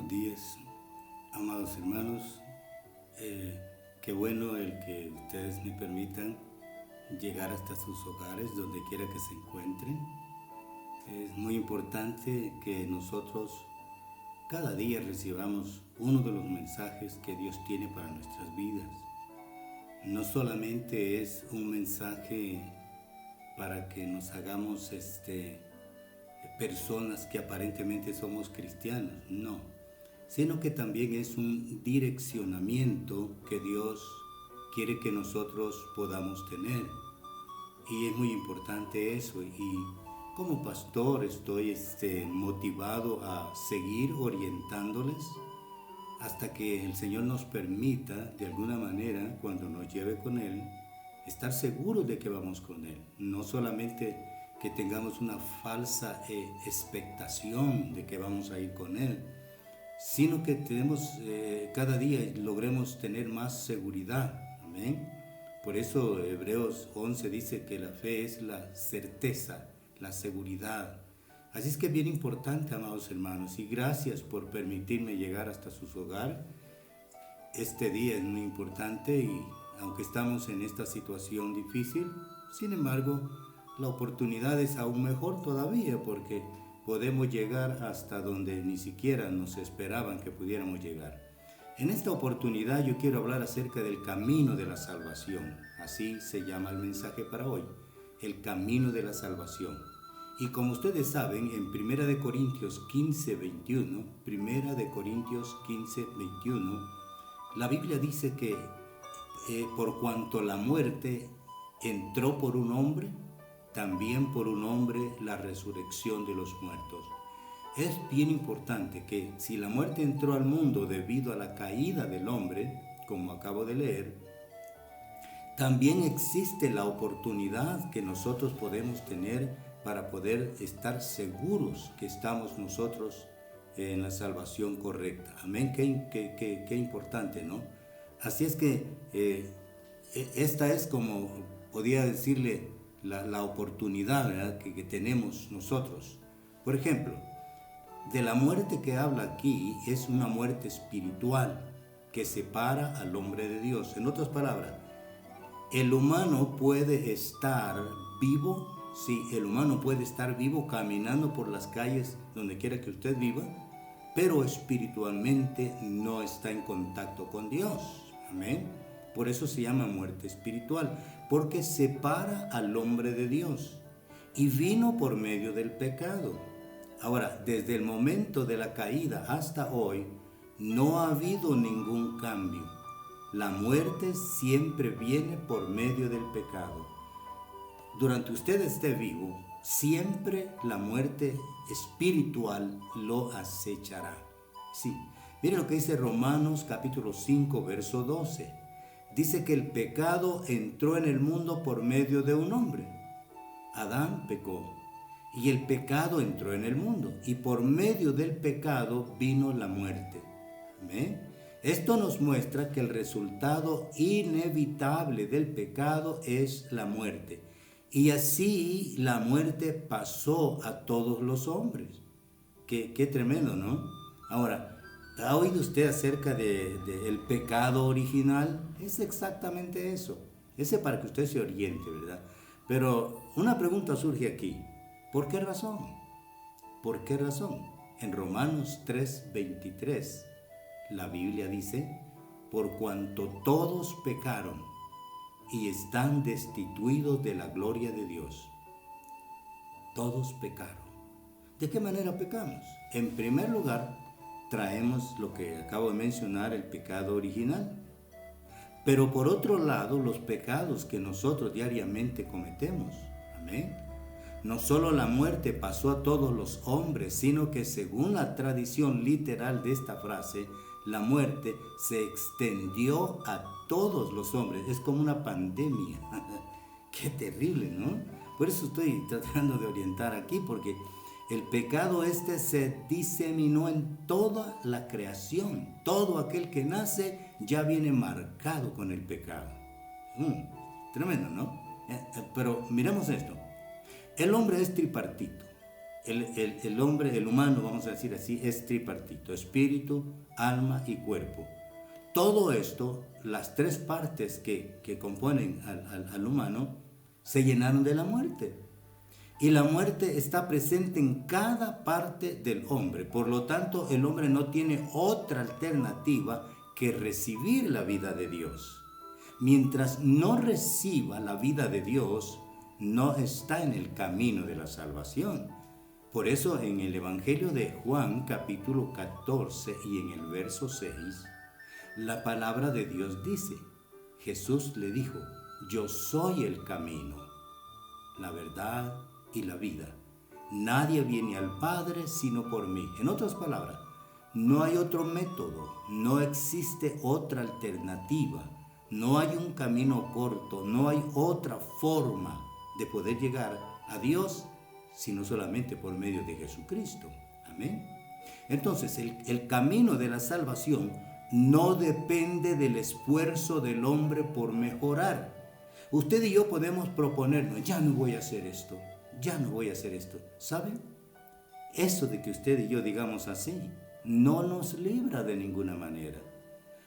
días, amados hermanos. Qué bueno el que ustedes me permitan llegar hasta sus hogares, donde quiera que se encuentren. Es muy importante que nosotros cada día recibamos uno de los mensajes que Dios tiene para nuestras vidas. No solamente es un mensaje para que nos hagamos personas que aparentemente somos cristianos, no, sino que también es un direccionamiento que Dios quiere que nosotros podamos tener. Y es muy importante eso, y como pastor estoy motivado a seguir orientándoles hasta que el Señor nos permita, de alguna manera, cuando nos lleve con Él, estar seguros de que vamos con Él. No solamente que tengamos una falsa expectación de que vamos a ir con Él, sino que tenemos cada día logremos tener más seguridad. Amén. Por eso Hebreos 11 dice que la fe es la certeza, la seguridad. Así es que es bien importante, amados hermanos, y gracias por permitirme llegar hasta sus hogares. Este día es muy importante y aunque estamos en esta situación difícil, sin embargo, la oportunidad es aún mejor todavía porque podemos llegar hasta donde ni siquiera nos esperaban que pudiéramos llegar. En esta oportunidad yo quiero hablar acerca del camino de la salvación. Así se llama el mensaje para hoy, el camino de la salvación. Y como ustedes saben, en 1 Corintios 15, 21, la Biblia dice que por cuanto la muerte entró por un hombre, también por un hombre la resurrección de los muertos. Es bien importante que si la muerte entró al mundo debido a la caída del hombre, como acabo de leer, también existe la oportunidad que nosotros podemos tener para poder estar seguros que estamos nosotros en la salvación correcta. Amén, qué importante, ¿no? Así es que esta es como, podría decirle, la oportunidad, ¿verdad?, que tenemos nosotros. Por ejemplo, de la muerte que habla aquí es una muerte espiritual que separa al hombre de Dios. En otras palabras, el humano puede estar vivo. Sí, el humano puede estar vivo caminando por las calles donde quiera que usted viva, pero espiritualmente no está en contacto con Dios. Amén. Por eso se llama muerte espiritual, porque separa al hombre de Dios y vino por medio del pecado. Ahora, desde el momento de la caída hasta hoy, no ha habido ningún cambio. La muerte siempre viene por medio del pecado. Durante usted esté vivo, siempre la muerte espiritual lo acechará. Sí, mire lo que dice Romanos capítulo 5, verso 12. Dice que el pecado entró en el mundo por medio de un hombre. Adán pecó y el pecado entró en el mundo y por medio del pecado vino la muerte. ¿Amén? Esto nos muestra que el resultado inevitable del pecado es la muerte. Y así la muerte pasó a todos los hombres. Qué tremendo, ¿no? Ahora, ¿ha oído usted acerca del pecado original? Es exactamente eso. Ese para que usted se oriente, ¿verdad? Pero una pregunta surge aquí. ¿Por qué razón? ¿Por qué razón? En Romanos 3:23, la Biblia dice, por cuanto todos pecaron y están destituidos de la gloria de Dios. Todos pecaron. ¿De qué manera pecamos? En primer lugar, traemos lo que acabo de mencionar, el pecado original. Pero por otro lado, los pecados que nosotros diariamente cometemos. Amén. No solo la muerte pasó a todos los hombres, sino que según la tradición literal de esta frase, la muerte se extendió a todos los hombres. Es como una pandemia. Qué terrible, ¿no? Por eso estoy tratando de orientar aquí, porque el pecado se diseminó en toda la creación. Todo aquel que nace ya viene marcado con el pecado. Tremendo, ¿no? Pero miremos esto. El hombre es tripartito. el hombre, el humano, vamos a decir así, es tripartito: espíritu, alma y cuerpo. Todo esto, las tres partes que componen al humano, se llenaron de la muerte. Y la muerte está presente en cada parte del hombre. Por lo tanto, el hombre no tiene otra alternativa que recibir la vida de Dios. Mientras no reciba la vida de Dios, no está en el camino de la salvación. Por eso en el Evangelio de Juan, capítulo 14 y en el verso 6, la palabra de Dios dice: Jesús le dijo: yo soy el camino, la verdad y la vida. Nadie viene al Padre sino por mí. En otras palabras, no hay otro método, no existe otra alternativa, no hay un camino corto, no hay otra forma de poder llegar a Dios sino solamente por medio de Jesucristo. Amén. Entonces, el camino de la salvación no depende del esfuerzo del hombre por mejorar. Usted y yo podemos proponernos: ya no voy a hacer esto, ya no voy a hacer esto. ¿Saben? Eso de que usted y yo digamos así no nos libra de ninguna manera.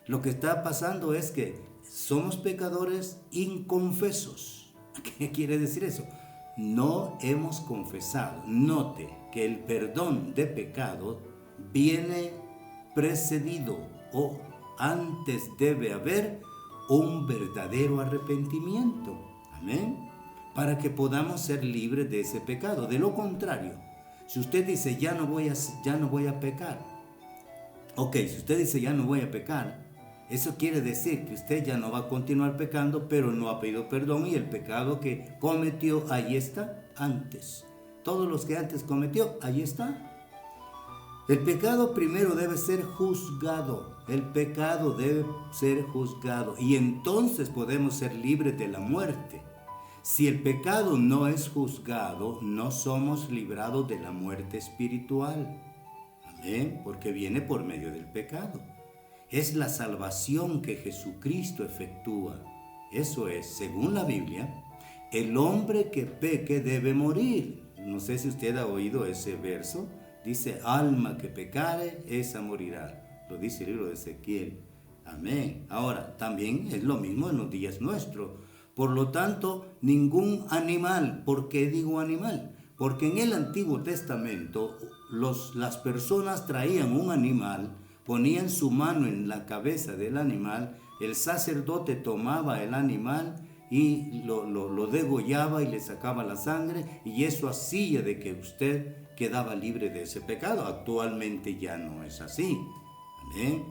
Lo que está pasando es que somos pecadores inconfesos. ¿Qué quiere decir eso? No hemos confesado. Note que el perdón de pecado viene precedido, o antes debe haber un verdadero arrepentimiento. Amén. Para que podamos ser libres de ese pecado. De lo contrario, si usted dice: ya no voy a pecar. Ok, si usted dice: ya no voy a pecar, eso quiere decir que usted ya no va a continuar pecando, pero no ha pedido perdón, y el pecado que cometió, ahí está, antes. Todos los que antes cometió, ahí está. El pecado primero debe ser juzgado. El pecado debe ser juzgado. Y entonces podemos ser libres de la muerte. Si el pecado no es juzgado, no somos librados de la muerte espiritual. Amén. Porque viene por medio del pecado. Es la salvación que Jesucristo efectúa. Eso es, según la Biblia, el hombre que peque debe morir. No sé si usted ha oído ese verso. Dice: alma que pecare, esa morirá. Lo dice el libro de Ezequiel. Amén. Ahora, también es lo mismo en los días nuestros. Por lo tanto, ningún animal. ¿Por qué digo animal? Porque en el Antiguo Testamento las personas traían un animal, ponían su mano en la cabeza del animal, el sacerdote tomaba el animal y lo degollaba y le sacaba la sangre, y eso hacía de que usted quedaba libre de ese pecado. Actualmente ya no es así. ¿Ve?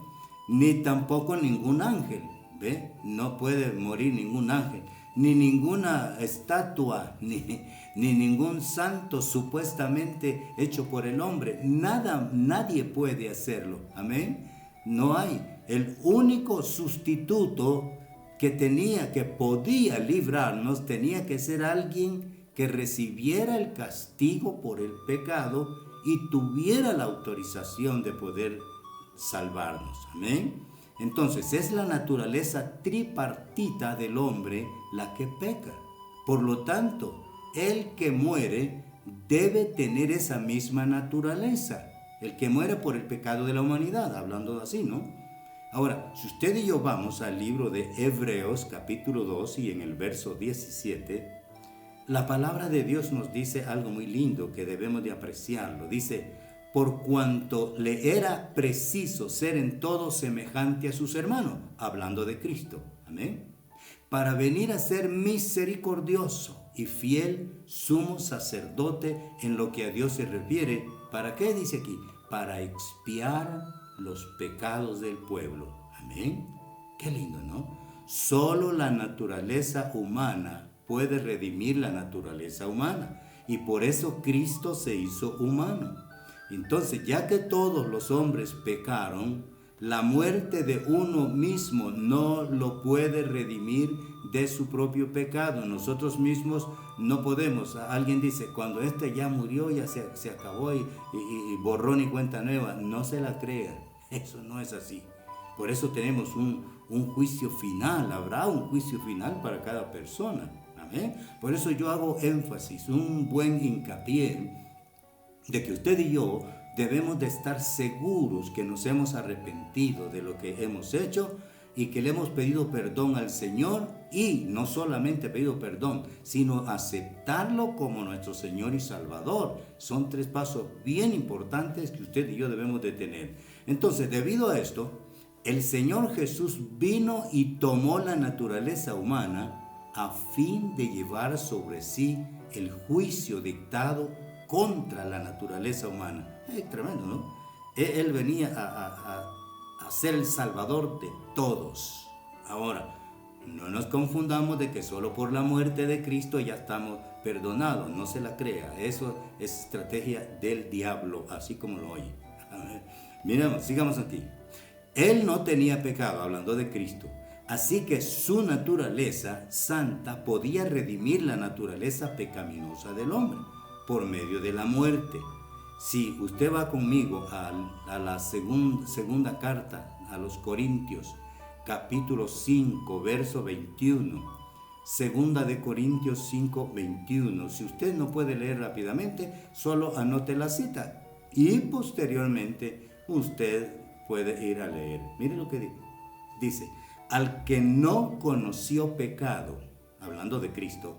Ni tampoco ningún ángel. ¿Ve? No puede morir ningún ángel, ni ninguna estatua, ni ningún santo supuestamente hecho por el hombre. Nadie puede hacerlo. Amén. No hay. El único sustituto que podía librarnos, tenía que ser alguien que recibiera el castigo por el pecado y tuviera la autorización de poder salvarnos. Amén. Entonces es la naturaleza tripartita del hombre la que peca. Por lo tanto, el que muere debe tener esa misma naturaleza. El que muere por el pecado de la humanidad, hablando así, ¿no? Ahora, si usted y yo vamos al libro de Hebreos capítulo 2 y en el verso 17, la palabra de Dios nos dice algo muy lindo que debemos de apreciarlo. Dice: por cuanto le era preciso ser en todo semejante a sus hermanos, hablando de Cristo, amén, para venir a ser misericordioso y fiel sumo sacerdote en lo que a Dios se refiere. ¿Para qué? Dice aquí: para expiar los pecados del pueblo. Amén. Qué lindo, ¿no? Solo la naturaleza humana puede redimir la naturaleza humana, y por eso Cristo se hizo humano. Entonces, ya que todos los hombres pecaron, la muerte de uno mismo no lo puede redimir de su propio pecado. Nosotros mismos no podemos. Alguien dice: cuando este ya murió, ya se acabó y borrón y cuenta nueva. No se la crea. Eso no es así. Por eso tenemos un juicio final. Habrá un juicio final para cada persona. Amén. Por eso yo hago énfasis, un buen hincapié de que usted y yo debemos de estar seguros que nos hemos arrepentido de lo que hemos hecho y que le hemos pedido perdón al Señor, y no solamente pedido perdón, sino aceptarlo como nuestro Señor y Salvador. Son 3 pasos bien importantes que usted y yo debemos de tener. Entonces, debido a esto, el Señor Jesús vino y tomó la naturaleza humana a fin de llevar sobre sí el juicio dictado contra la naturaleza humana. Es tremendo, ¿no? Él venía a ser el Salvador de todos. Ahora, no nos confundamos de que solo por la muerte de Cristo ya estamos perdonados. No se la crea. Eso es estrategia del diablo, así como lo oye. Miremos, sigamos aquí. Él no tenía pecado, hablando de Cristo. Así que su naturaleza santa podía redimir la naturaleza pecaminosa del hombre por medio de la muerte. Si usted va conmigo a la segunda carta a los Corintios, capítulo 5, verso 21, segunda de Corintios 5, 21. Si usted no puede leer rápidamente, solo anote la cita y posteriormente usted puede ir a leer. Mire lo que dice. Dice: al que no conoció pecado, hablando de Cristo,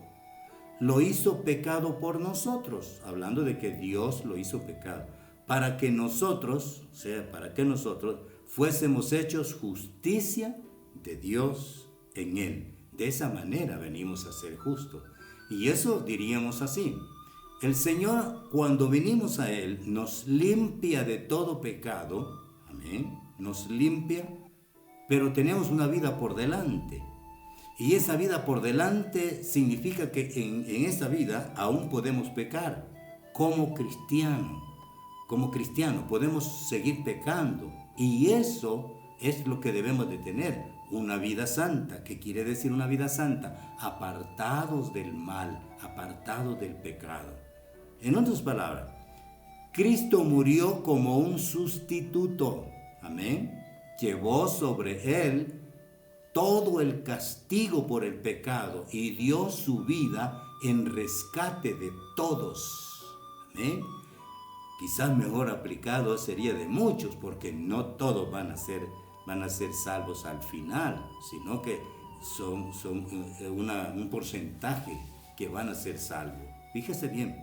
lo hizo pecado por nosotros, hablando de que Dios lo hizo pecado, para que nosotros, o sea, para que nosotros fuésemos hechos justicia de Dios en Él. De esa manera venimos a ser justos. Y eso diríamos así: el Señor, cuando venimos a Él, nos limpia de todo pecado, amén, nos limpia, pero tenemos una vida por delante. Y esa vida por delante significa que en esa vida aún podemos pecar. Como cristiano podemos seguir pecando. Y eso es lo que debemos de tener, una vida santa. ¿Qué quiere decir una vida santa? Apartados del mal, apartados del pecado. En otras palabras, Cristo murió como un sustituto. Amén. Llevó sobre Él todo el castigo por el pecado y dio su vida en rescate de todos. Amén. Quizás mejor aplicado sería de muchos, porque no todos van a ser salvos al final, sino que son un porcentaje que van a ser salvos. Fíjese bien,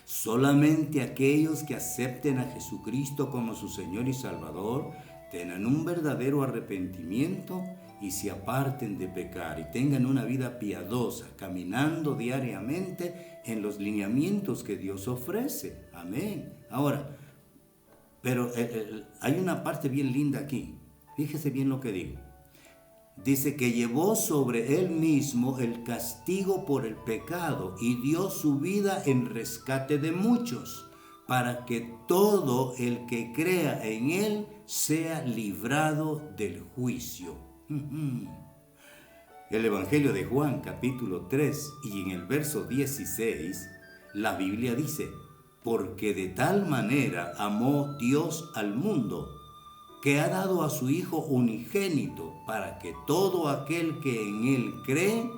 solamente aquellos que acepten a Jesucristo como su Señor y Salvador, tengan un verdadero arrepentimiento y se aparten de pecar y tengan una vida piadosa, caminando diariamente en los lineamientos que Dios ofrece. Amén. Ahora, pero hay una parte bien linda aquí. Fíjese bien lo que digo. Dice que llevó sobre Él mismo el castigo por el pecado y dio su vida en rescate de muchos, para que todo el que crea en Él sea librado del juicio. El Evangelio de Juan, capítulo 3, y en el verso 16, la Biblia dice: porque de tal manera amó Dios al mundo, que ha dado a su Hijo unigénito, para que todo aquel que en Él cree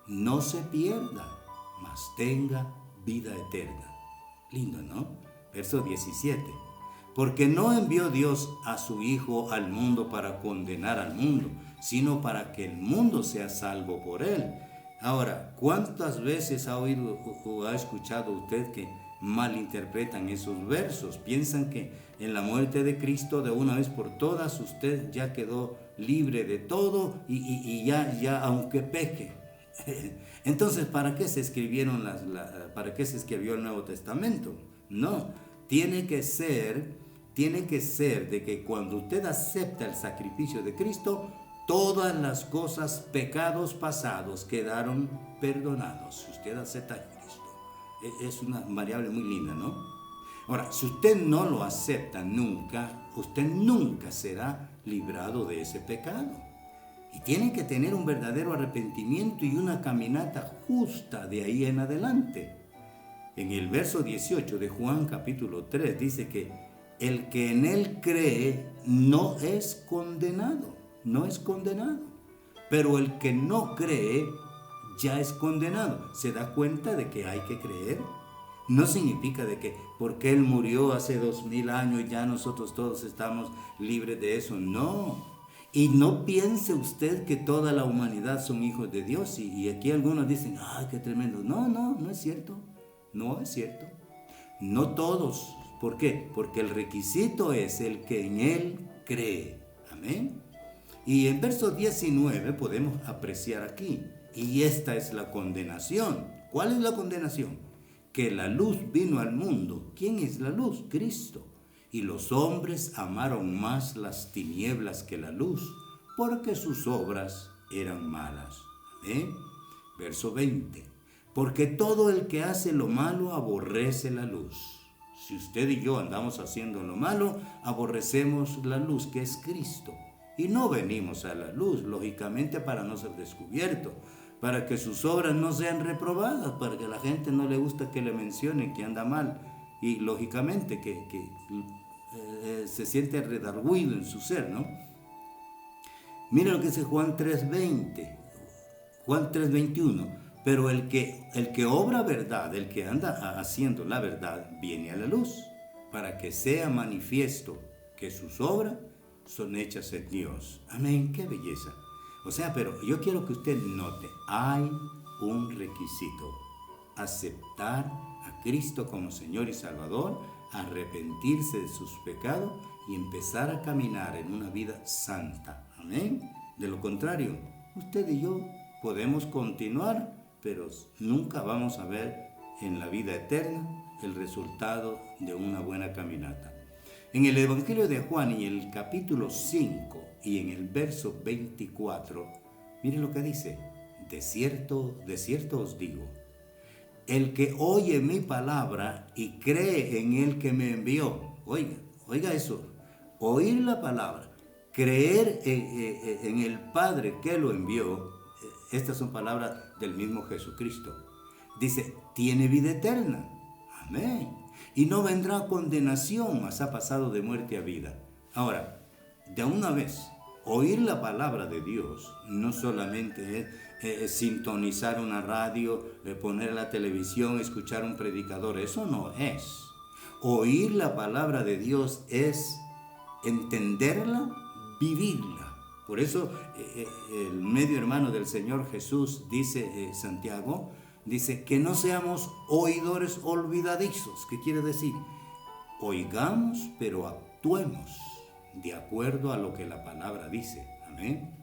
no se pierda, mas tenga vida eterna. Lindo, ¿no? Verso 17. Porque no envió Dios a su Hijo al mundo para condenar al mundo, sino para que el mundo sea salvo por Él. Ahora, ¿cuántas veces ha oído o ha escuchado usted que malinterpretan esos versos? Piensan que en la muerte de Cristo, de una vez por todas, usted ya quedó libre de todo y ya aunque peque. Entonces, ¿para qué se escribió el Nuevo Testamento? No, tiene que ser de que cuando usted acepta el sacrificio de Cristo, todas las cosas, pecados pasados quedaron perdonados. Si usted acepta a Cristo, es una variable muy linda, ¿no? Ahora, si usted no lo acepta nunca, usted nunca será librado de ese pecado. Y tiene que tener un verdadero arrepentimiento y una caminata justa de ahí en adelante. En el verso 18 de Juan capítulo 3 dice que el que en Él cree no es condenado. Pero el que no cree ya es condenado. ¿Se da cuenta de que hay que creer? No significa de que porque Él murió hace 2000 años ya nosotros todos estamos libres de eso. No. Y no piense usted que toda la humanidad son hijos de Dios. Y aquí algunos dicen, ¡ay, qué tremendo! No, no es cierto. No es cierto. No todos. ¿Por qué? Porque el requisito es el que en Él cree. Amén. Y en verso 19 podemos apreciar aquí. Y esta es la condenación. ¿Cuál es la condenación? Que la luz vino al mundo. ¿Quién es la luz? Cristo. Y los hombres amaron más las tinieblas que la luz, porque sus obras eran malas. Amén. Verso 20. Porque todo el que hace lo malo aborrece la luz. Si usted y yo andamos haciendo lo malo, aborrecemos la luz que es Cristo. Y no venimos a la luz, lógicamente, para no ser descubiertos, para que sus obras no sean reprobadas, para que a la gente no le gusta que le mencionen que anda mal. Y lógicamente que se siente redarguido en su ser, ¿no? Mira lo que dice Juan 3:20, Juan 3:21. Pero el que obra verdad, el que anda haciendo la verdad, viene a la luz, para que sea manifiesto que sus obras son hechas en Dios. Amén, qué belleza. O sea, pero yo quiero que usted note, hay un requisito: aceptar a Cristo como Señor y Salvador, arrepentirse de sus pecados y empezar a caminar en una vida santa. Amén. De lo contrario, usted y yo podemos continuar, pero nunca vamos a ver en la vida eterna el resultado de una buena caminata. En el Evangelio de Juan, y el capítulo 5 y en el verso 24, miren lo que dice: de cierto os digo, el que oye mi palabra y cree en el que me envió. Oiga eso, oír la palabra, creer en el Padre que lo envió. Estas son palabras del mismo Jesucristo. Dice, tiene vida eterna. Amén. Y no vendrá condenación, mas ha pasado de muerte a vida. Ahora, de una vez, oír la palabra de Dios no solamente es sintonizar una radio, poner la televisión, escuchar un predicador. Eso no es. Oír la palabra de Dios es entenderla, vivirla. Por eso el medio hermano del Señor Jesús dice, Santiago, dice que no seamos oidores olvidadizos. ¿Qué quiere decir? Oigamos, pero actuemos de acuerdo a lo que la palabra dice. Amén.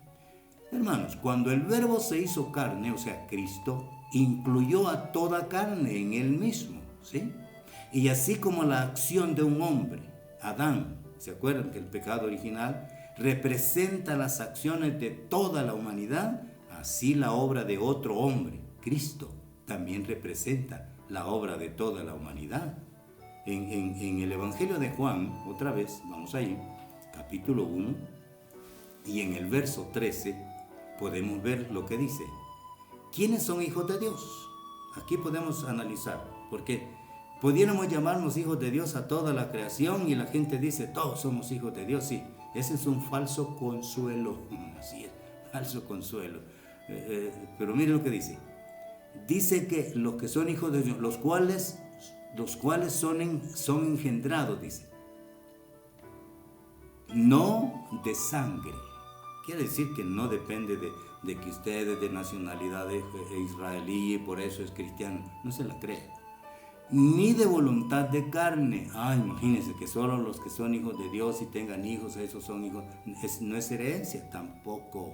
Hermanos, cuando el Verbo se hizo carne, o sea, Cristo, incluyó a toda carne en Él mismo, ¿sí? Y así como la acción de un hombre, Adán, ¿se acuerdan que el pecado original representa las acciones de toda la humanidad? Así la obra de otro hombre, Cristo, también representa la obra de toda la humanidad. En el Evangelio de Juan, otra vez, vamos ahí, capítulo 1, y en el verso 13, podemos ver lo que dice. ¿Quiénes son hijos de Dios? Aquí podemos analizar, porque pudiéramos llamarnos hijos de Dios a toda la creación y la gente dice, todos somos hijos de Dios. Sí, ese es un falso consuelo. Así es, falso consuelo. Pero mire lo que dice. Dice que los que son hijos de Dios, los cuales son engendrados, dice, no de sangre. Quiere decir que no depende de que usted es de nacionalidad israelí y por eso es cristiano. No se la cree. Ni de voluntad de carne. Imagínense que solo los que son hijos de Dios y tengan hijos, esos son hijos. No es herencia tampoco.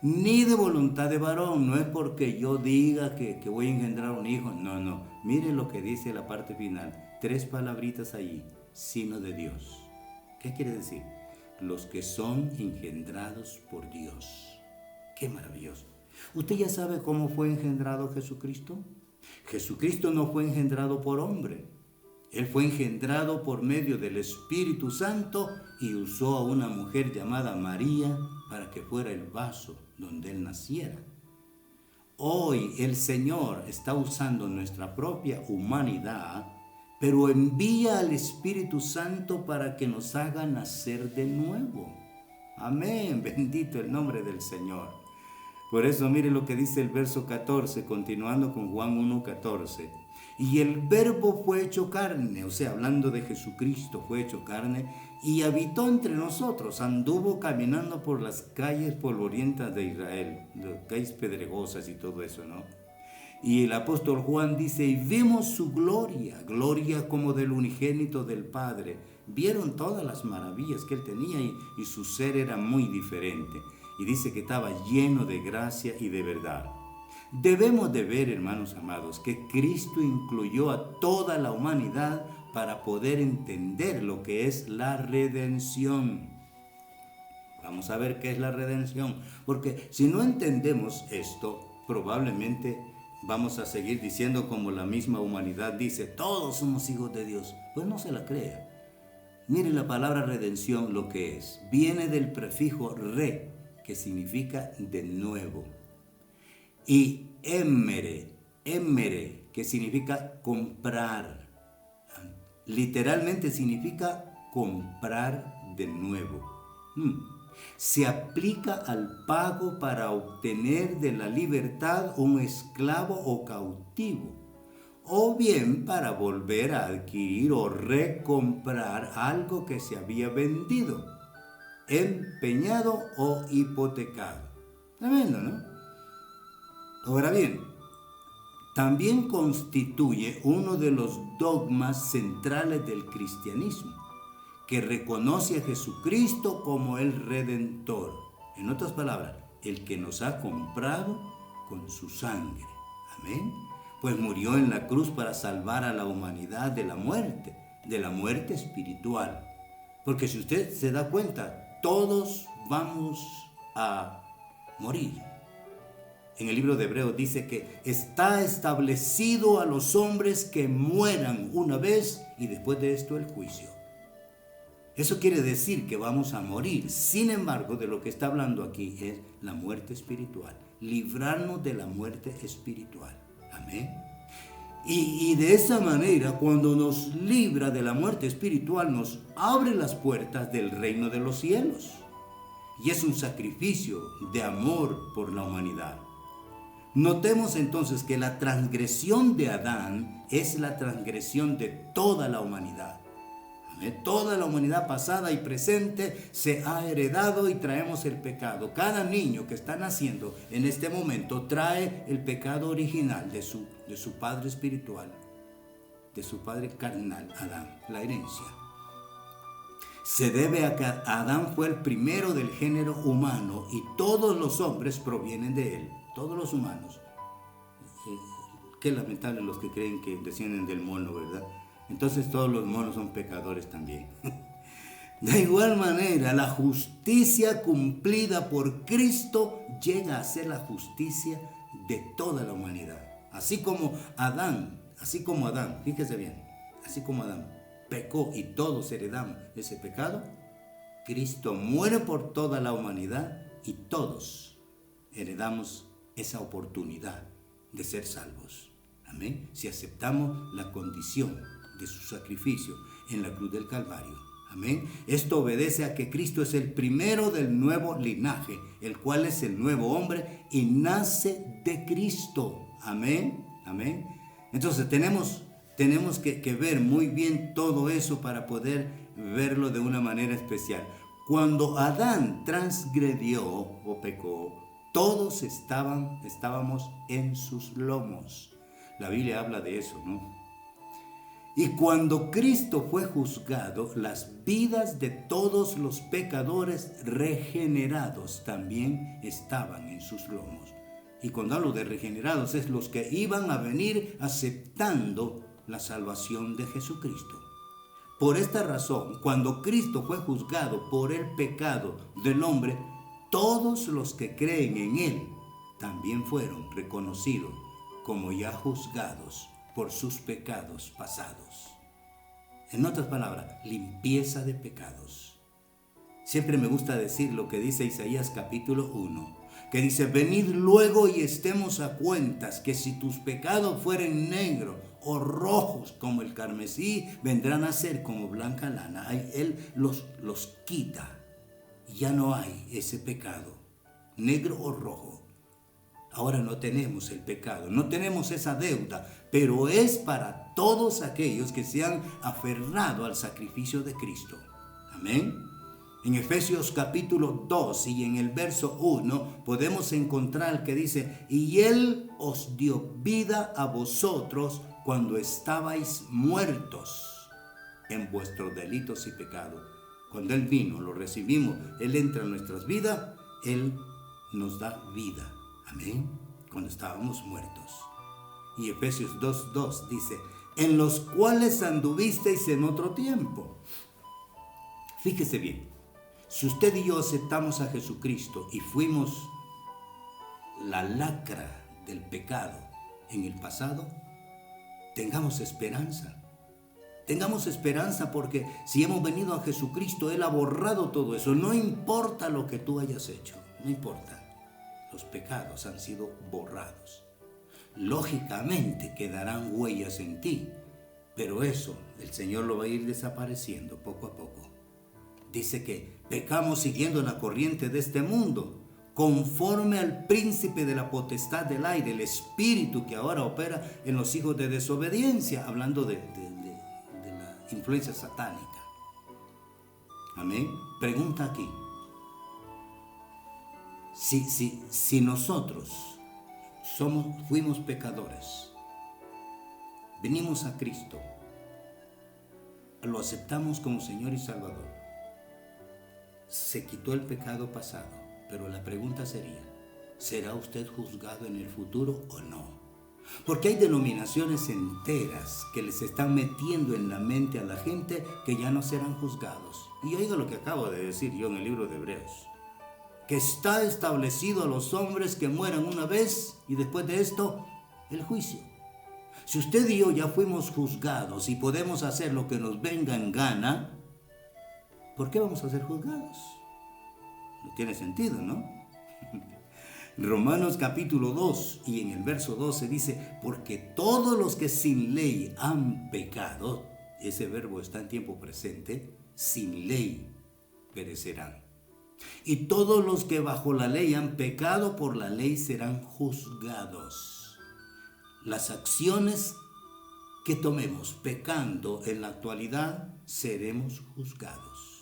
Ni de voluntad de varón. No es porque yo diga que voy a engendrar un hijo. No. Mire lo que dice la parte final. 3 palabritas allí. Sino de Dios. ¿Qué quiere decir? Los que son engendrados por Dios. ¡Qué maravilloso! ¿Usted ya sabe cómo fue engendrado Jesucristo? Jesucristo no fue engendrado por hombre. Él fue engendrado por medio del Espíritu Santo y usó a una mujer llamada María para que fuera el vaso donde Él naciera. Hoy el Señor está usando nuestra propia humanidad, pero envía al Espíritu Santo para que nos haga nacer de nuevo. Amén, bendito el nombre del Señor. Por eso mire lo que dice el verso 14, continuando con Juan 1:14. Y el Verbo fue hecho carne, o sea, hablando de Jesucristo, fue hecho carne y habitó entre nosotros, anduvo caminando por las calles polvorientas de Israel, las calles pedregosas y todo eso, ¿no? Y el apóstol Juan dice, y vimos su gloria, gloria como del unigénito del Padre. Vieron todas las maravillas que él tenía y su ser era muy diferente. Y dice que estaba lleno de gracia y de verdad. Debemos de ver, hermanos amados, que Cristo incluyó a toda la humanidad para poder entender lo que es la redención. Vamos a ver qué es la redención, porque si no entendemos esto, probablemente vamos a seguir diciendo como la misma humanidad dice, todos somos hijos de Dios. Pues no se la crea. Mire la palabra redención lo que es. Viene del prefijo re, que significa de nuevo. Y emere, que significa comprar. Literalmente significa comprar de nuevo. Se aplica al pago para obtener de la libertad un esclavo o cautivo, o bien para volver a adquirir o recomprar algo que se había vendido, empeñado o hipotecado. Tremendo, ¿no? Ahora bien, también constituye uno de los dogmas centrales del cristianismo, que reconoce a Jesucristo como el Redentor. En otras palabras, el que nos ha comprado con su sangre. Amén. Pues murió en la cruz para salvar a la humanidad de la muerte espiritual. Porque si usted se da cuenta, todos vamos a morir. En el libro de Hebreos dice que está establecido a los hombres que mueran una vez y después de esto el juicio. Eso quiere decir que vamos a morir. Sin embargo, de lo que está hablando aquí es la muerte espiritual. Librarnos de la muerte espiritual. Amén. Y de esa manera, cuando nos libra de la muerte espiritual, nos abre las puertas del reino de los cielos. Y es un sacrificio de amor por la humanidad. Notemos entonces que la transgresión de Adán es la transgresión de toda la humanidad. Toda la humanidad pasada y presente se ha heredado y traemos el pecado. Cada niño que está naciendo en este momento trae el pecado original de su padre espiritual, de su padre carnal, Adán, la herencia. Se debe a que Adán fue el primero del género humano y todos los hombres provienen de él, todos los humanos. Qué lamentable los que creen que descienden del mono, ¿verdad? Entonces todos los monos son pecadores también. De igual manera, la justicia cumplida por Cristo llega a ser la justicia de toda la humanidad. Así como Adán, fíjese bien, así como Adán pecó y todos heredamos ese pecado, Cristo muere por toda la humanidad y todos heredamos esa oportunidad de ser salvos. Amén. Si aceptamos la condición de su sacrificio en la cruz del Calvario. Amén. Esto obedece a que Cristo es el primero del nuevo linaje, el cual es el nuevo hombre y nace de Cristo. Amén. Amén. Entonces tenemos que ver muy bien todo eso para poder verlo de una manera especial. Cuando Adán transgredió o pecó, todos estábamos en sus lomos. La Biblia habla de eso, ¿no? Y cuando Cristo fue juzgado, las vidas de todos los pecadores regenerados también estaban en sus lomos. Y cuando hablo de regenerados es los que iban a venir aceptando la salvación de Jesucristo. Por esta razón, cuando Cristo fue juzgado por el pecado del hombre, todos los que creen en Él también fueron reconocidos como ya juzgados por sus pecados pasados. En otras palabras, limpieza de pecados. Siempre me gusta decir lo que dice Isaías capítulo 1, que dice, venid luego y estemos a cuentas, que si tus pecados fueren negros o rojos como el carmesí, vendrán a ser como blanca lana. Él los quita. Ya no hay ese pecado, negro o rojo. Ahora no tenemos el pecado, no tenemos esa deuda, pero es para todos aquellos que se han aferrado al sacrificio de Cristo. Amén. En Efesios capítulo 2 y en el verso 1 podemos encontrar que dice: y Él os dio vida a vosotros cuando estabais muertos en vuestros delitos y pecados. Cuando Él vino, lo recibimos, Él entra en nuestras vidas, Él nos da vida. Amén. Cuando estábamos muertos. Y Efesios 2:2 dice: en los cuales anduvisteis en otro tiempo. Fíjese bien, si usted y yo aceptamos a Jesucristo y fuimos la lacra del pecado en el pasado, tengamos esperanza. Tengamos esperanza, porque si hemos venido a Jesucristo, Él ha borrado todo eso. No importa lo que tú hayas hecho, no importa. Los pecados han sido borrados. Lógicamente quedarán huellas en ti, pero eso el Señor lo va a ir desapareciendo poco a poco. Dice que pecamos siguiendo la corriente de este mundo, conforme al príncipe de la potestad del aire, el espíritu que ahora opera en los hijos de desobediencia, hablando de la influencia satánica. Amén. Pregunta aquí: si nosotros fuimos pecadores, venimos a Cristo, lo aceptamos como Señor y Salvador, se quitó el pecado pasado, pero la pregunta sería: ¿será usted juzgado en el futuro o no? Porque hay denominaciones enteras que les están metiendo en la mente a la gente que ya no serán juzgados. Y oiga lo que acabo de decir yo en el libro de Hebreos: que está establecido a los hombres que mueran una vez y después de esto el juicio. Si usted y yo ya fuimos juzgados y podemos hacer lo que nos venga en gana, ¿por qué vamos a ser juzgados? No tiene sentido, ¿no? Romanos capítulo 2 y en el verso 12 dice: porque todos los que sin ley han pecado, ese verbo está en tiempo presente, sin ley perecerán. Y todos los que bajo la ley han pecado, por la ley serán juzgados. Las acciones que tomemos pecando en la actualidad, seremos juzgados.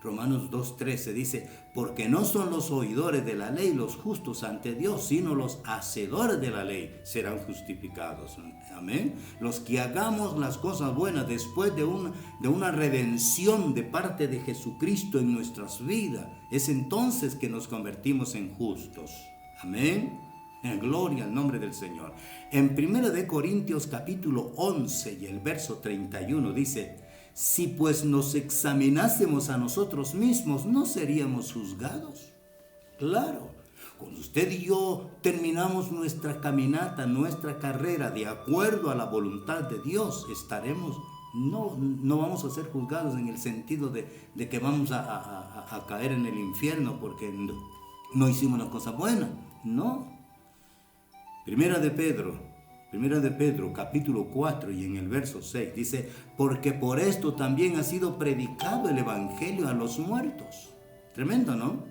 Romanos 2:13 dice: porque no son los oidores de la ley los justos ante Dios, sino los hacedores de la ley serán justificados. Amén. Los que hagamos las cosas buenas después de una redención de parte de Jesucristo en nuestras vidas, es entonces que nos convertimos en justos. Amén. En gloria al nombre del Señor. En 1 Corintios capítulo 11 y el verso 31 dice: si pues nos examinásemos a nosotros mismos, ¿no seríamos juzgados? Claro, cuando usted y yo terminamos nuestra caminata, nuestra carrera, de acuerdo a la voluntad de Dios, no vamos a ser juzgados en el sentido de que vamos a caer en el infierno porque no hicimos una cosa buena. No. Primera de Pedro, capítulo 4 y en el verso 6 dice: porque por esto también ha sido predicado el evangelio a los muertos. Tremendo, ¿no?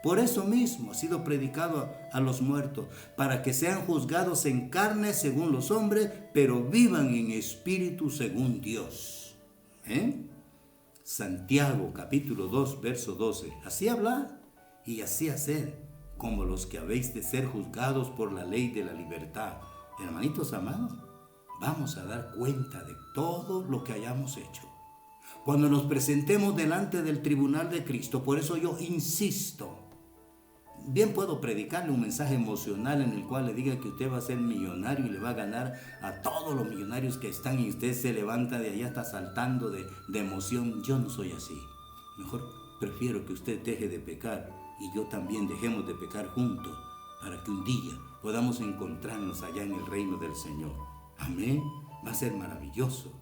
Por eso mismo ha sido predicado a los muertos, para que sean juzgados en carne según los hombres, pero vivan en espíritu según Dios. Santiago, capítulo 2, verso 12. Así hablar y así hacer, como los que habéis de ser juzgados por la ley de la libertad. Hermanitos amados, vamos a dar cuenta de todo lo que hayamos hecho cuando nos presentemos delante del tribunal de Cristo. Por eso yo insisto, bien puedo predicarle un mensaje emocional en el cual le diga que usted va a ser millonario y le va a ganar a todos los millonarios que están, y usted se levanta de allá, está saltando de emoción. Yo no soy así. Mejor prefiero que usted deje de pecar y yo también dejemos de pecar juntos, para que un día podamos encontrarnos allá en el reino del Señor. Amén. Va a ser maravilloso.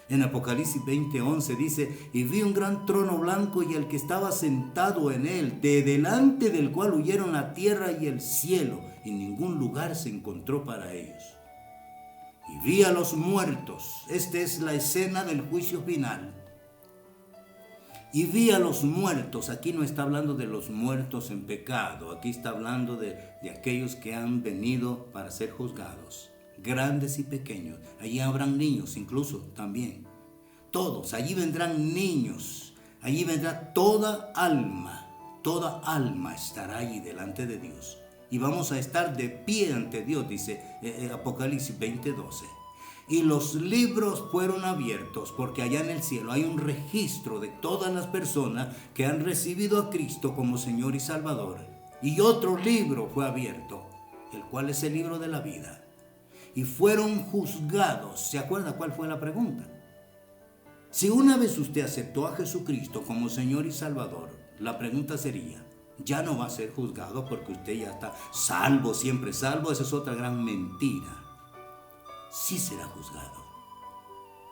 En Apocalipsis 20:11 dice: y vi un gran trono blanco y el que estaba sentado en él, de delante del cual huyeron la tierra y el cielo, y ningún lugar se encontró para ellos. Y vi a los muertos. Esta es la escena del juicio final. Y vi a los muertos. Aquí no está hablando de los muertos en pecado. Aquí está hablando de aquellos que han venido para ser juzgados. Grandes y pequeños. Allí habrán niños incluso también. Todos. Allí vendrán niños. Allí vendrá toda alma. Toda alma estará allí delante de Dios. Y vamos a estar de pie ante Dios, dice Apocalipsis 20:12. Y los libros fueron abiertos, porque allá en el cielo hay un registro de todas las personas que han recibido a Cristo como Señor y Salvador. Y otro libro fue abierto, el cual es el libro de la vida. Y fueron juzgados. ¿Se acuerda cuál fue la pregunta? Si una vez usted aceptó a Jesucristo como Señor y Salvador, la pregunta sería, ya no va a ser juzgado porque usted ya está salvo, siempre salvo. Esa es otra gran mentira. Sí será juzgado.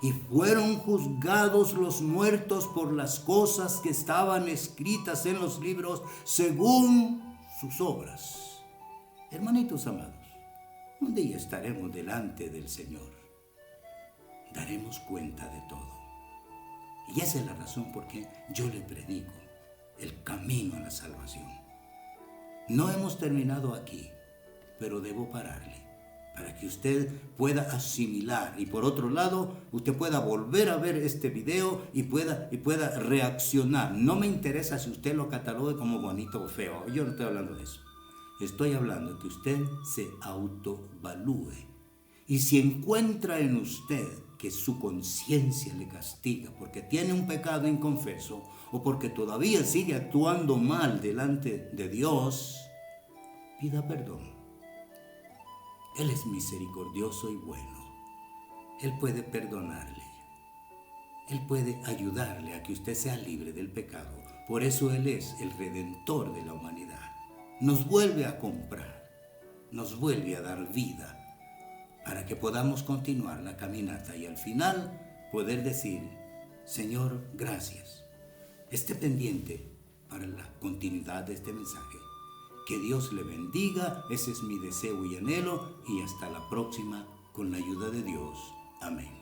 Y fueron juzgados los muertos por las cosas que estaban escritas en los libros según sus obras. Hermanitos amados, un día estaremos delante del Señor. Daremos cuenta de todo. Y esa es la razón por qué yo le predico el camino a la salvación. No hemos terminado aquí, pero debo pararle para que usted pueda asimilar y por otro lado usted pueda volver a ver este video y pueda reaccionar. No me interesa si usted lo catalogue como bonito o feo, yo no estoy hablando de eso. Estoy hablando de que usted se autovalúe y si encuentra en usted que su conciencia le castiga porque tiene un pecado inconfeso o porque todavía sigue actuando mal delante de Dios, pida perdón. Él es misericordioso y bueno. Él puede perdonarle. Él puede ayudarle a que usted sea libre del pecado. Por eso Él es el Redentor de la humanidad. Nos vuelve a comprar, nos vuelve a dar vida para que podamos continuar la caminata y al final poder decir, Señor, gracias. Esté pendiente para la continuidad de este mensaje. Que Dios le bendiga, ese es mi deseo y anhelo, y hasta la próxima con la ayuda de Dios. Amén.